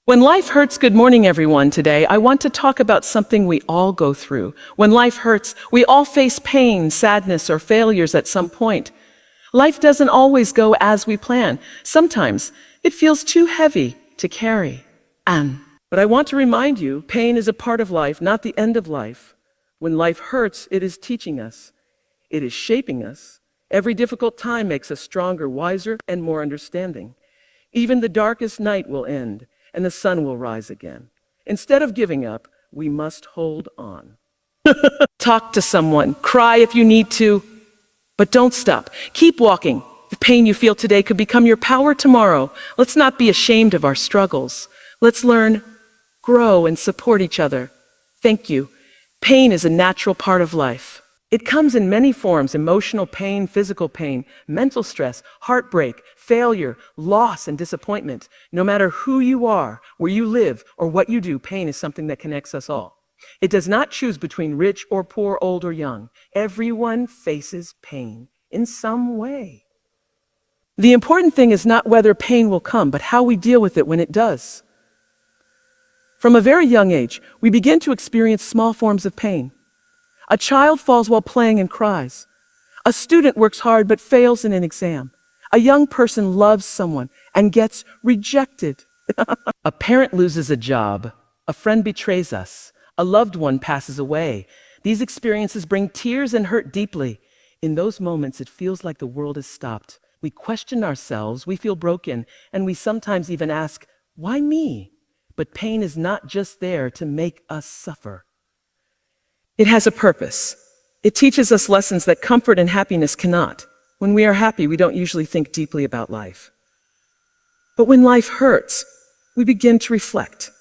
When life hurts, good morning, everyone. Today, I want to talk about something we all go through. When life hurts, we all face pain, sadness, or failures at some point. Life doesn't always go as we plan. Sometimes it feels too heavy to carry. But I want to remind you, pain is a part of life, not the end of life. When life hurts, it is teaching us. It is shaping us. Every difficult time makes us stronger, wiser, and more understanding. Even the darkest night will end, and the sun will rise again. Instead of giving up, we must hold on. Talk to someone, cry if you need to, but don't stop. Keep walking. The pain you feel today could become your power tomorrow. Let's not be ashamed of our struggles. Let's learn, grow, and support each other. Thank you. Pain is a natural part of life. It comes in many forms: emotional pain, physical pain, mental stress, heartbreak, failure, loss, and disappointment. No matter who you are, where you live, or what you do, pain is something that connects us all. It does not choose between rich or poor, old or young. Everyone faces pain in some way. The important thing is not whether pain will come, but how we deal with it when it does. From a very young age, we begin to experience small forms of pain. A child falls while playing and cries. A student works hard but fails in an exam. A young person loves someone and gets rejected. A parent loses a job. A friend betrays us. A loved one passes away. These experiences bring tears and hurt deeply. In those moments, it feels like the world has stopped. We question ourselves, we feel broken, and we sometimes even ask, why me? But pain is not just there to make us suffer. It has a purpose. It teaches us lessons that comfort and happiness cannot. When we are happy, we don't usually think deeply about life. But when life hurts, we begin to reflect.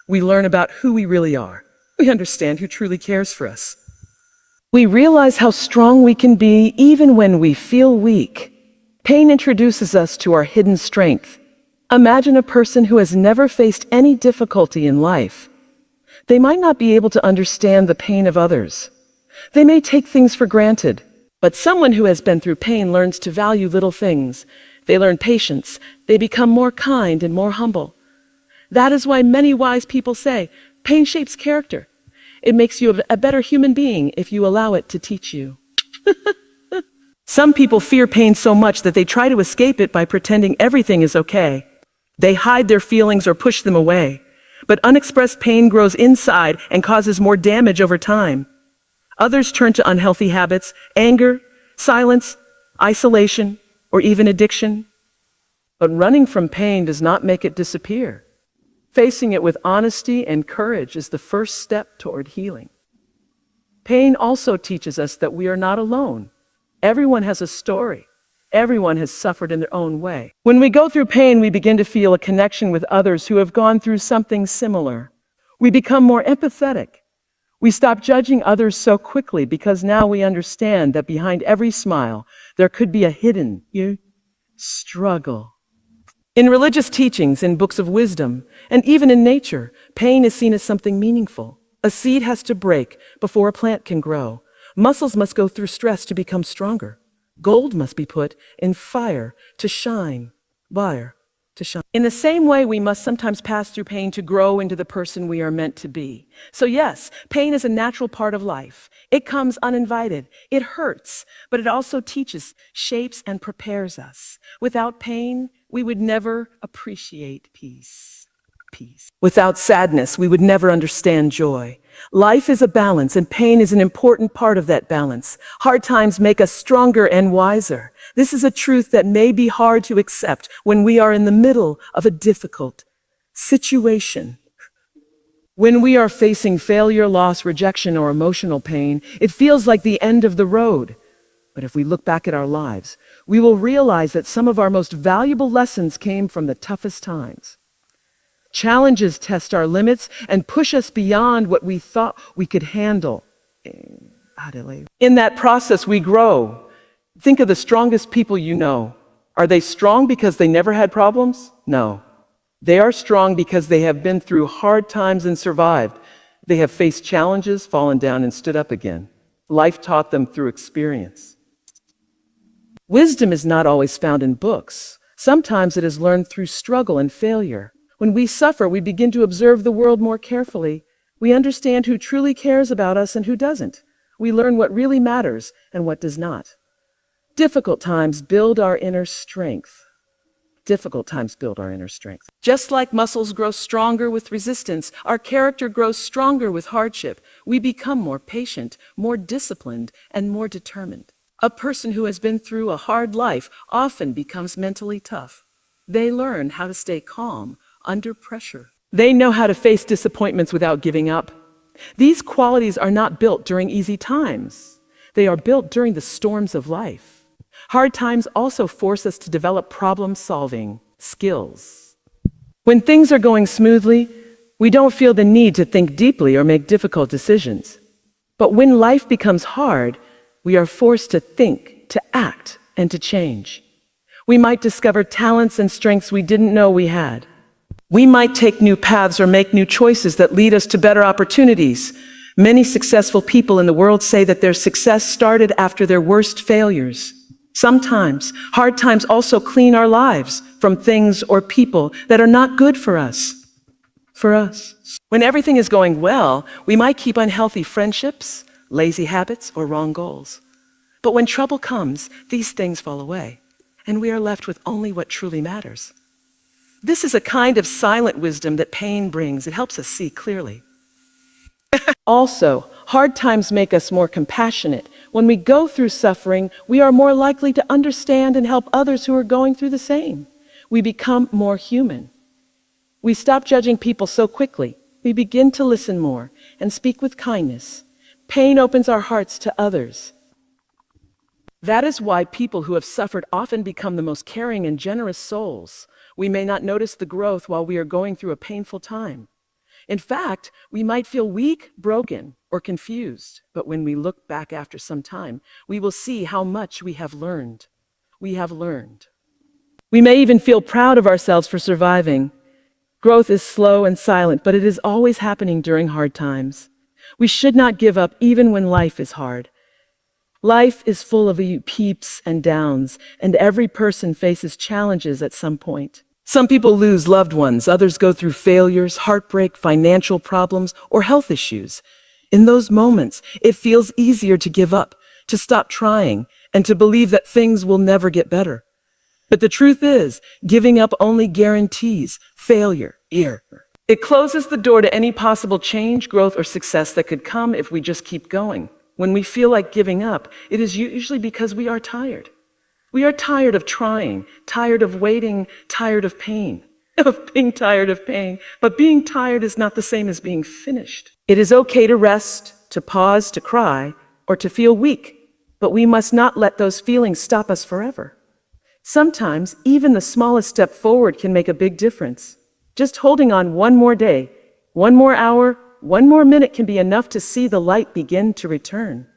We learn about who we really are. We understand who truly cares for us. We realize how strong we can be even when we feel weak. Pain introduces us to our hidden strength. Imagine a person who has never faced any difficulty in life. They might not be able to understand the pain of others. They may take things for granted. But someone who has been through pain learns to value little things. They learn patience. They become more kind and more humble. That is why many wise people say, pain shapes character. It makes you a better human being if you allow it to teach you. Some people fear pain so much that they try to escape it by pretending everything is okay. They hide their feelings or push them away. But unexpressed pain grows inside and causes more damage over time. Others turn to unhealthy habits, anger, silence, isolation, or even addiction. But running from pain does not make it disappear. Facing it with honesty and courage is the first step toward healing. Pain also teaches us that we are not alone. Everyone has a story. Everyone has suffered in their own way. When we go through pain, we begin to feel a connection with others who have gone through something similar. We become more empathetic. We stop judging others so quickly because now we understand that behind every smile, there could be a hidden struggle. In religious teachings, in books of wisdom, and even in nature, pain is seen as something meaningful. A seed has to break before a plant can grow. Muscles must go through stress to become stronger. Gold must be put in fire to shine. In the same way, we must sometimes pass through pain to grow into the person we are meant to be. So yes, pain is a natural part of life. It comes uninvited. It hurts, but it also teaches, shapes, and prepares us. Without pain, we would never appreciate peace. Without sadness, we would never understand joy. Life is a balance, and pain is an important part of that balance. Hard times make us stronger and wiser. This is a truth that may be hard to accept when we are in the middle of a difficult situation. When we are facing failure, loss, rejection, or emotional pain, it feels like the end of the road. But if we look back at our lives, we will realize that some of our most valuable lessons came from the toughest times. Challenges test our limits and push us beyond what we thought we could handle. In that process, we grow. Think of the strongest people you know. Are they strong because they never had problems? No. They are strong because they have been through hard times and survived. They have faced challenges, fallen down, and stood up again. Life taught them through experience. Wisdom is not always found in books. Sometimes it is learned through struggle and failure. When we suffer, we begin to observe the world more carefully. We understand who truly cares about us and who doesn't. We learn what really matters and what does not. Difficult times build our inner strength. Difficult times build our inner strength. Just like muscles grow stronger with resistance, our character grows stronger with hardship. We become more patient, more disciplined, and more determined. A person who has been through a hard life often becomes mentally tough. They learn how to stay calm under pressure. They know how to face disappointments without giving up. These qualities are not built during easy times. They are built during the storms of life. Hard times also force us to develop problem-solving skills. When things are going smoothly, we don't feel the need to think deeply or make difficult decisions. But when life becomes hard, we are forced to think, to act, and to change. We might discover talents and strengths we didn't know we had. We might take new paths or make new choices that lead us to better opportunities. Many successful people in the world say that their success started after their worst failures. Sometimes, hard times also clean our lives from things or people that are not good for us. When everything is going well, we might keep unhealthy friendships, lazy habits, or wrong goals. But when trouble comes, these things fall away, and we are left with only what truly matters. This is a kind of silent wisdom that pain brings. It helps us see clearly. Also, hard times make us more compassionate. When we go through suffering, we are more likely to understand and help others who are going through the same. We become more human. We stop judging people so quickly. We begin to listen more and speak with kindness. Pain opens our hearts to others. That is why people who have suffered often become the most caring and generous souls. We may not notice the growth while we are going through a painful time. In fact, we might feel weak, broken, or confused, but when we look back after some time, we will see how much we have learned. We may even feel proud of ourselves for surviving. Growth is slow and silent, but it is always happening during hard times. We should not give up even when life is hard. Life is full of peaks and downs, and every person faces challenges at some point. Some people lose loved ones, others go through failures, heartbreak, financial problems, or health issues. In those moments, it feels easier to give up, to stop trying, and to believe that things will never get better. But the truth is, giving up only guarantees failure. It closes the door to any possible change, growth, or success that could come if we just keep going. When we feel like giving up, it is usually because we are tired. We are tired of trying, tired of waiting, tired of pain. Of being tired of pain. But being tired is not the same as being finished. It is okay to rest, to pause, to cry, or to feel weak. But we must not let those feelings stop us forever. Sometimes, even the smallest step forward can make a big difference. Just holding on one more day, one more hour, one more minute can be enough to see the light begin to return.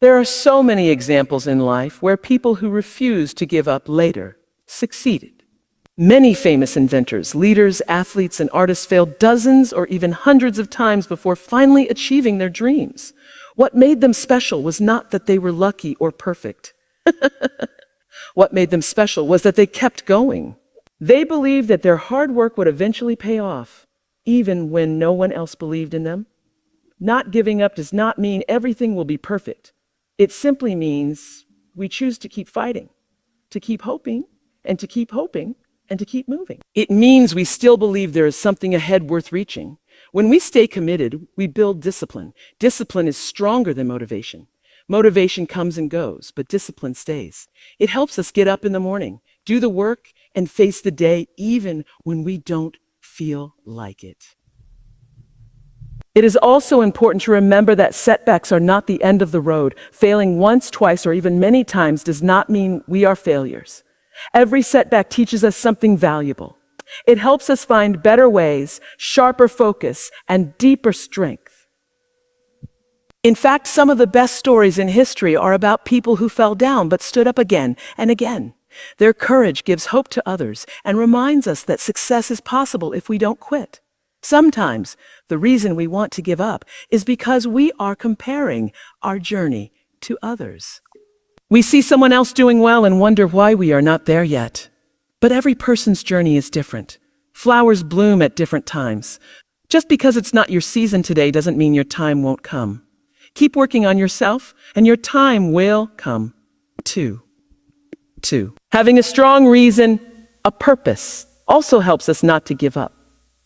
There are so many examples in life where people who refused to give up later succeeded. Many famous inventors, leaders, athletes, and artists failed dozens or even hundreds of times before finally achieving their dreams. What made them special was not that they were lucky or perfect. What made them special was that they kept going. They believed that their hard work would eventually pay off, even when no one else believed in them. Not giving up does not mean everything will be perfect. It simply means we choose to keep fighting, to keep hoping, and to keep hoping, and to keep moving. It means we still believe there is something ahead worth reaching. When we stay committed, we build discipline. Discipline is stronger than motivation. Motivation comes and goes, but discipline stays. It helps us get up in the morning, do the work, and face the day even when we don't feel like it. It is also important to remember that setbacks are not the end of the road. Failing once, twice, or even many times does not mean we are failures. Every setback teaches us something valuable. It helps us find better ways, sharper focus, and deeper strength. In fact, some of the best stories in history are about people who fell down but stood up again and again. Their courage gives hope to others and reminds us that success is possible if we don't quit. Sometimes the reason we want to give up is because we are comparing our journey to others. We see someone else doing well and wonder why we are not there yet. But every person's journey is different. Flowers bloom at different times. Just because it's not your season today doesn't mean your time won't come. Keep working on yourself, and your time will come too. Having a strong reason, a purpose, also helps us not to give up.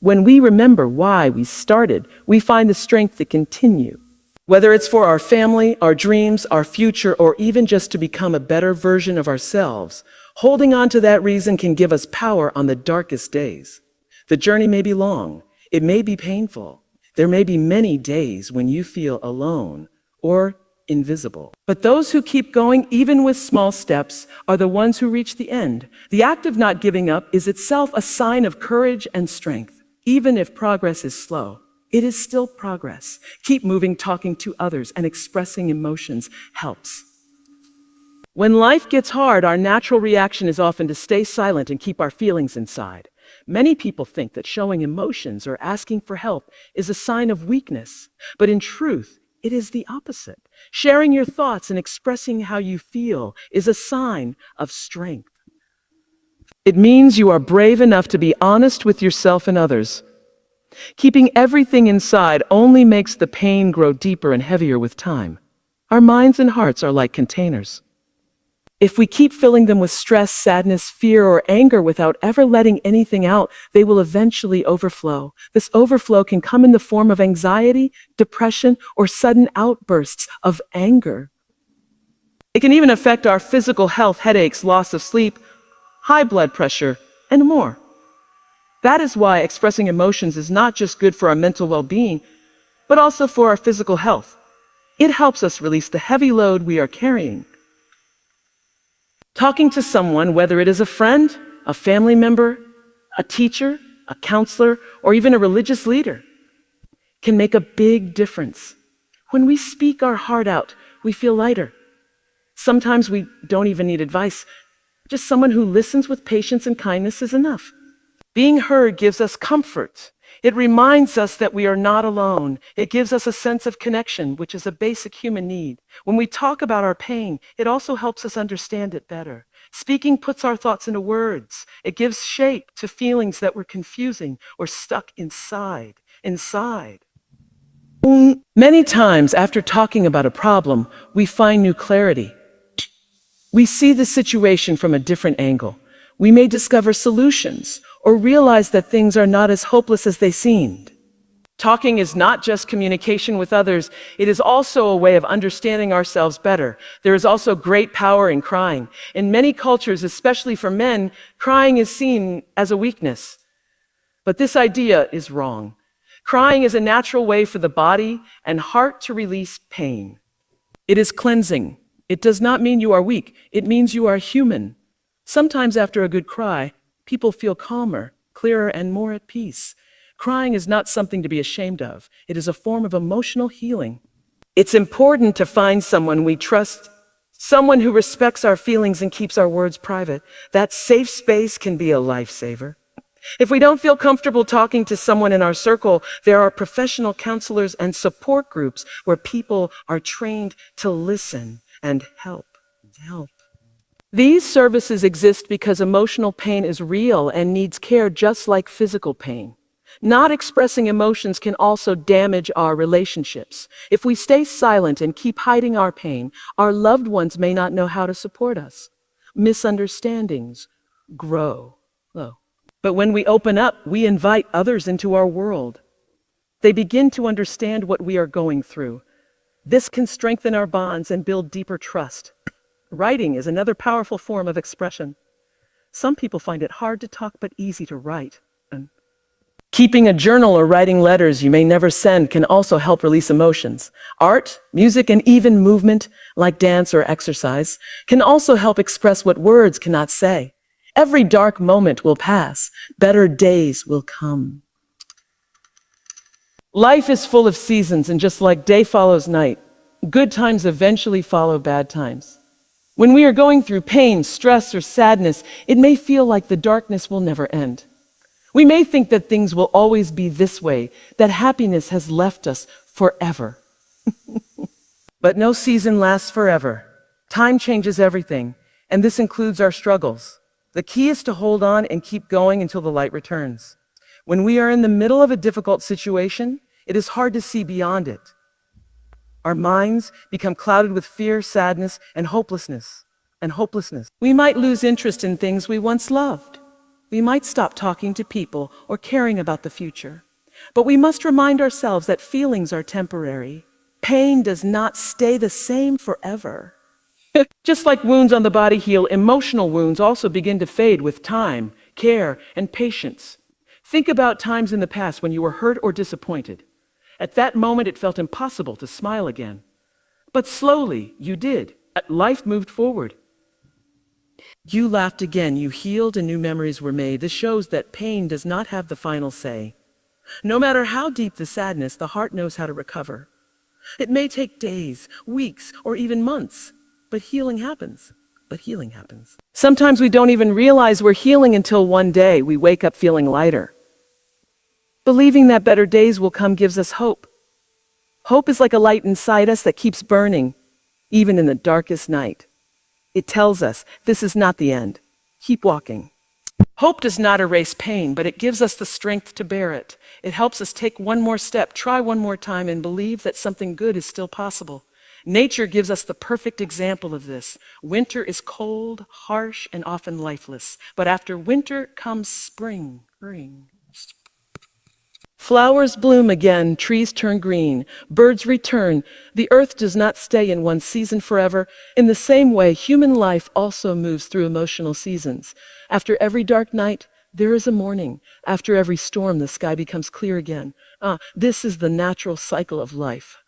When we remember why we started, we find the strength to continue. Whether it's for our family, our dreams, our future, or even just to become a better version of ourselves, holding on to that reason can give us power on the darkest days. The journey may be long, it may be painful. There may be many days when you feel alone or invisible. But those who keep going, even with small steps, are the ones who reach the end. The act of not giving up is itself a sign of courage and strength. Even if progress is slow, it is still progress. Keep moving, talking to others, and expressing emotions helps. When life gets hard, our natural reaction is often to stay silent and keep our feelings inside. Many people think that showing emotions or asking for help is a sign of weakness, but in truth, it is the opposite. Sharing your thoughts and expressing how you feel is a sign of strength. It means you are brave enough to be honest with yourself and others. Keeping everything inside only makes the pain grow deeper and heavier with time. Our minds and hearts are like containers. If we keep filling them with stress, sadness, fear, or anger without ever letting anything out, they will eventually overflow. This overflow can come in the form of anxiety, depression, or sudden outbursts of anger. It can even affect our physical health, headaches, loss of sleep, high blood pressure, and more. That is why expressing emotions is not just good for our mental well-being, but also for our physical health. It helps us release the heavy load we are carrying. Talking to someone, whether it is a friend, a family member, a teacher, a counselor, or even a religious leader, can make a big difference. When we speak our heart out, we feel lighter. Sometimes we don't even need advice. Just someone who listens with patience and kindness is enough. Being heard gives us comfort. It reminds us that we are not alone. It gives us a sense of connection, which is a basic human need. When we talk about our pain, it also helps us understand it better. Speaking puts our thoughts into words. It gives shape to feelings that were confusing or stuck inside. Many times after talking about a problem, we find new clarity. We see the situation from a different angle. We may discover solutions or realize that things are not as hopeless as they seemed. Talking is not just communication with others, it is also a way of understanding ourselves better. There is also great power in crying. In many cultures, especially for men, crying is seen as a weakness. But this idea is wrong. Crying is a natural way for the body and heart to release pain. It is cleansing. It does not mean you are weak. It means you are human. Sometimes after a good cry, people feel calmer, clearer, and more at peace. Crying is not something to be ashamed of. It is a form of emotional healing. It's important to find someone we trust, someone who respects our feelings and keeps our words private. That safe space can be a lifesaver. If we don't feel comfortable talking to someone in our circle, there are professional counselors and support groups where people are trained to listen and help. These services exist because emotional pain is real and needs care just like physical pain. Not expressing emotions can also damage our relationships. If we stay silent and keep hiding our pain, our loved ones may not know how to support us. Misunderstandings grow. But when we open up, we invite others into our world. They begin to understand what we are going through. This can strengthen our bonds and build deeper trust. Writing is another powerful form of expression. Some people find it hard to talk but easy to write. Keeping a journal or writing letters you may never send can also help release emotions. Art, music, and even movement, like dance or exercise, can also help express what words cannot say. Every dark moment will pass. Better days will come. Life is full of seasons, and just like day follows night, good times eventually follow bad times. When we are going through pain, stress, or sadness, it may feel like the darkness will never end. We may think that things will always be this way, that happiness has left us forever. But no season lasts forever. Time changes everything, and this includes our struggles. The key is to hold on and keep going until the light returns. When we are in the middle of a difficult situation, it is hard to see beyond it. Our minds become clouded with fear, sadness, and hopelessness. We might lose interest in things we once loved. We might stop talking to people or caring about the future. But we must remind ourselves that feelings are temporary. Pain does not stay the same forever. Just like wounds on the body heal, emotional wounds also begin to fade with time, care, and patience. Think about times in the past when you were hurt or disappointed. At that moment, it felt impossible to smile again. But slowly, you did. Life moved forward. You laughed again, you healed, and new memories were made. This shows that pain does not have the final say. No matter how deep the sadness, the heart knows how to recover. It may take days, weeks, or even months, but healing happens. Sometimes we don't even realize we're healing until one day we wake up feeling lighter. Believing that better days will come gives us hope. Hope is like a light inside us that keeps burning, even in the darkest night. It tells us this is not the end. Keep walking. Hope does not erase pain, but it gives us the strength to bear it. It helps us take one more step, try one more time, and believe that something good is still possible. Nature gives us the perfect example of this. Winter is cold, harsh, and often lifeless. But after winter comes spring. Flowers bloom again, trees turn green, birds return. The earth does not stay in one season forever. In the same way, human life also moves through emotional seasons. After every dark night, there is a morning. After every storm, the sky becomes clear again. This is the natural cycle of life.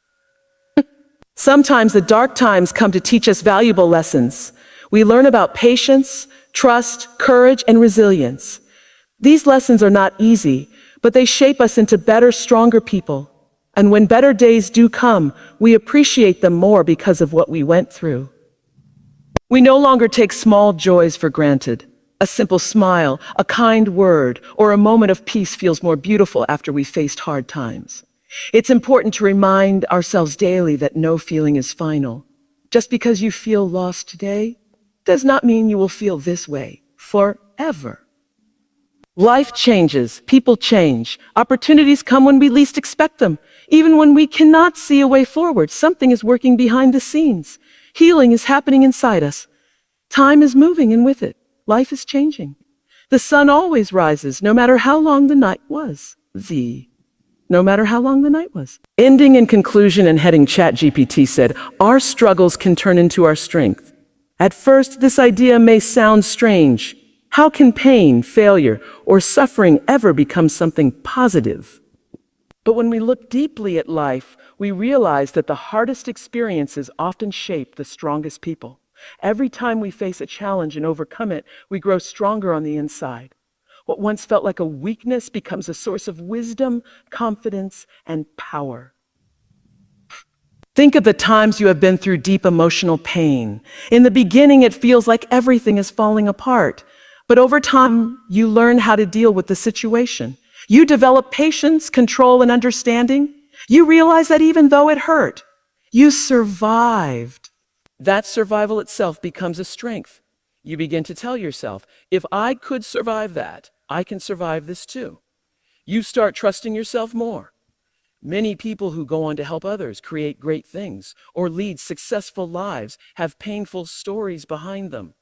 Sometimes the dark times come to teach us valuable lessons. We learn about patience, trust, courage, and resilience. These lessons are not easy, but they shape us into better, stronger people. And when better days do come, we appreciate them more because of what we went through. We no longer take small joys for granted. A simple smile, a kind word, or a moment of peace feels more beautiful after we faced hard times. It's important to remind ourselves daily that no feeling is final. Just because you feel lost today does not mean you will feel this way forever. Life changes, people change, opportunities come when we least expect them. Even when we cannot see a way forward, something is working behind the scenes. Healing is happening inside us. Time is moving, and with it, life is changing. The sun always rises, no matter how long the night was. Ending in conclusion and heading ChatGPT said, our struggles can turn into our strength. At first, this idea may sound strange. How can pain, failure, or suffering ever become something positive? But when we look deeply at life, we realize that the hardest experiences often shape the strongest people. Every time we face a challenge and overcome it, we grow stronger on the inside. What once felt like a weakness becomes a source of wisdom, confidence, and power. Think of the times you have been through deep emotional pain. In the beginning, it feels like everything is falling apart. But over time, you learn how to deal with the situation. You develop patience, control, and understanding. You realize that even though it hurt, you survived. That survival itself becomes a strength. You begin to tell yourself, if I could survive that, I can survive this too. You start trusting yourself more. Many people who go on to help others create great things or lead successful lives have painful stories behind them.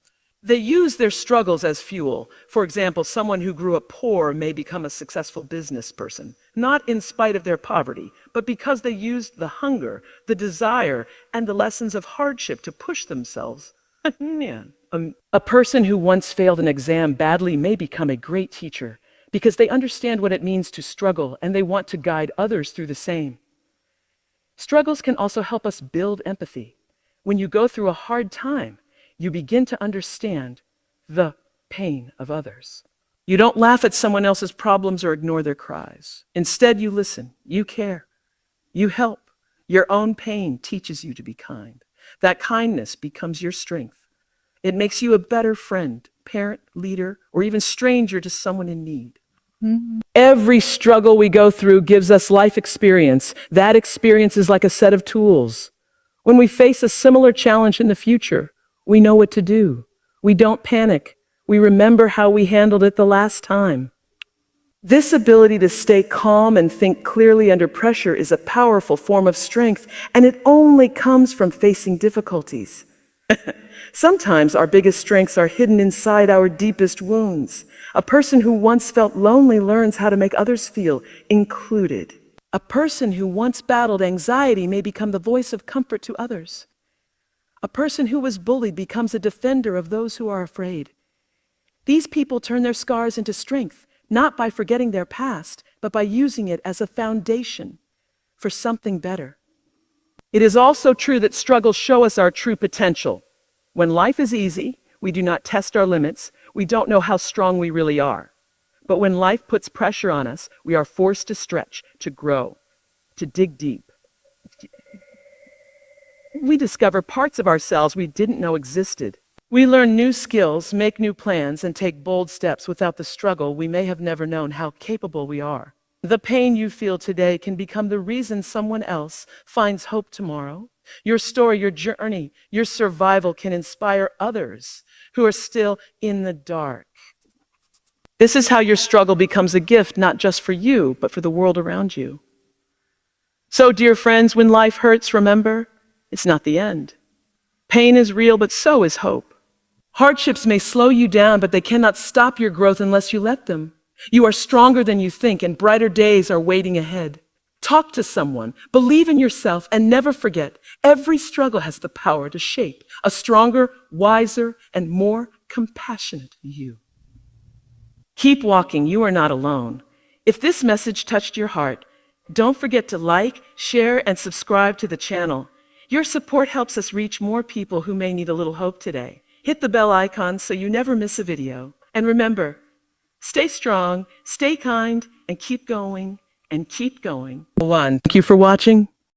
They use their struggles as fuel. For example, someone who grew up poor may become a successful business person, not in spite of their poverty, but because they used the hunger, the desire, and the lessons of hardship to push themselves. A person who once failed an exam badly may become a great teacher because they understand what it means to struggle and they want to guide others through the same. Struggles can also help us build empathy. When you go through a hard time, you begin to understand the pain of others. You don't laugh at someone else's problems or ignore their cries. Instead, you listen, you care, you help. Your own pain teaches you to be kind. That kindness becomes your strength. It makes you a better friend, parent, leader, or even stranger to someone in need. Every struggle we go through gives us life experience. That experience is like a set of tools. When we face a similar challenge in the future, we know what to do. We don't panic. we remember how we handled it the last time. This ability to stay calm and think clearly under pressure is a powerful form of strength, and it only comes from facing difficulties. Sometimes our biggest strengths are hidden inside our deepest wounds. A person who once felt lonely learns how to make others feel included. A person who once battled anxiety may become the voice of comfort to others. A person who was bullied becomes a defender of those who are afraid. These people turn their scars into strength, not by forgetting their past, but by using it as a foundation for something better. It is also true that struggles show us our true potential. When life is easy, we do not test our limits, we don't know how strong we really are. But when life puts pressure on us, we are forced to stretch, to grow, to dig deep. We discover parts of ourselves we didn't know existed. We learn new skills, make new plans, and take bold steps. Without the struggle, we may have never known how capable we are. The pain you feel today can become the reason someone else finds hope tomorrow. Your story, your journey, your survival can inspire others who are still in the dark. This is how your struggle becomes a gift, not just for you, but for the world around you. So, dear friends, when life hurts, remember, it's not the end. Pain is real, but so is hope. Hardships may slow you down, but they cannot stop your growth unless you let them. You are stronger than you think, and brighter days are waiting ahead. Talk to someone, believe in yourself, and never forget, every struggle has the power to shape a stronger, wiser, and more compassionate you. Keep walking, you are not alone. If this message touched your heart, don't forget to like, share, and subscribe to the channel. Your support helps us reach more people who may need a little hope today. Hit the bell icon so you never miss a video. And remember, stay strong, stay kind, and keep going, and keep going. Thank you for watching.